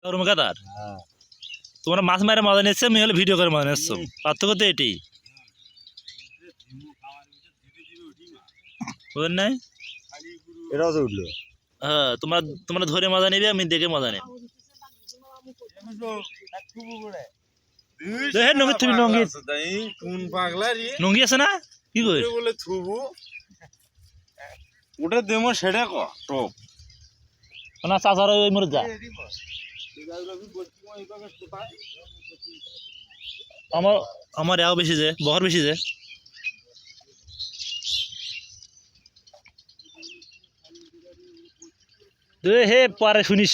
রুমকাদার তোমরা মাছ মারে মজা নিচ্ছে, আমি হলে ভিডিও করে মজা নিচ্ছ, পার্থক্য তো এটি বুঝলেন নাই? এটাও তো উঠলো। হ্যাঁ, তোমরা তোমরা ধরে মজা নিবে, আমি দেখে মজা নেব। নঙ্গি আছে না কি কই বলে থুবু ওটা দেমো সেটা ক টপ না চাচার ওই মরে যা। আমার আমার এও বেশি যে বহর বেশি যে তুই হে পরে শুনিস।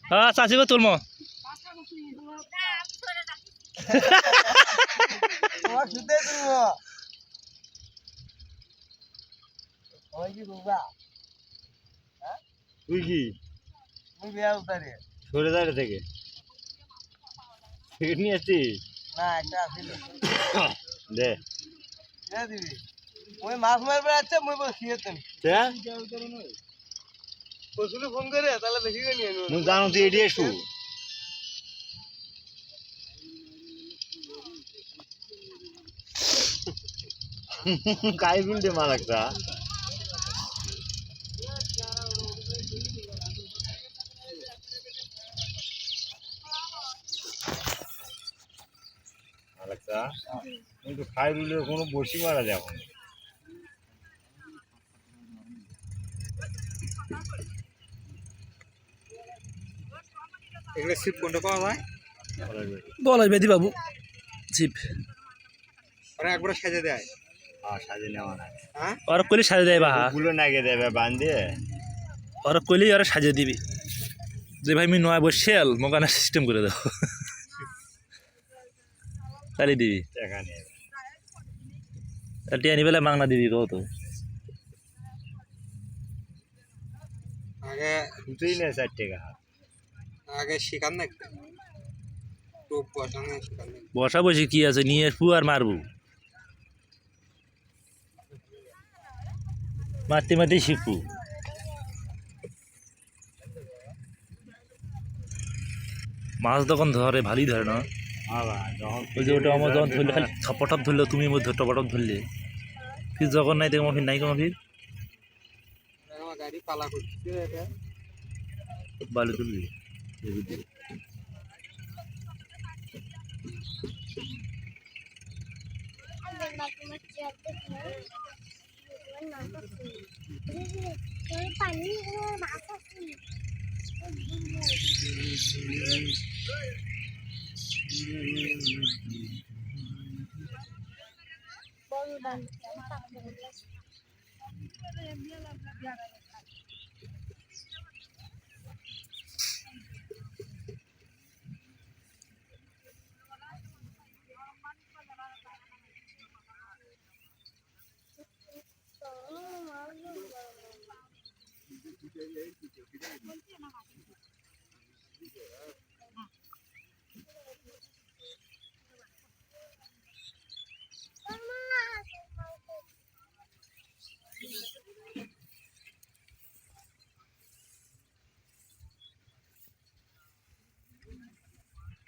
হ্যাঁ চাষি গো তুলম তুই কি সরে দাঁড়িয়ে থেকে নিয়ে আসছিস দে দিবি ওই মাছ মারবে আছে মুই বল খিয়েতেন কসুলে ফোন করে তাহলে দেখি নিয়ে মুই জানো তুই এটি এসু কাই বিলতে মারাকটা মারাকটা কিন্তু খাই দিলে কোনো বসি মারা যাবে না। এগুলো ছিপ কোনটা পাওয়া যায় বলাই বেদি বাবু ছিপ ওরা একবার সাজে দেয় আর সাজে নেওয়া না হ্যাঁ ওর কলি সাজে দেয় বাহা গুলো নাগে দেবে বান্ধে ওর কলি ওরা সাজিয়ে দিবি যে ভাই আমি নয় বসেল মোকানা সিস্টেম করে দাও তাহলে দিবি টাকা নিয়ে টিয়া নিবেলা মাংনা দিবি কত আগে তুই না 4 টাকা আগে শিকার না টোপ বসানো শিকার না বসা বসে কি আছে নিয়ে আসবো আর মারবো মারতে মারতে শিখবো মাছ তখন ধরে ভালোই ধরে না ওই যে ওটা আমার যখন ধরলে খালি ছপটপ ধরলো তুমি টপটপ ধরলে ফির যখন নাই দেখো ফির নাই কোনো ফির আমার গাড়ি পালা করছে এটা বালু তুলবি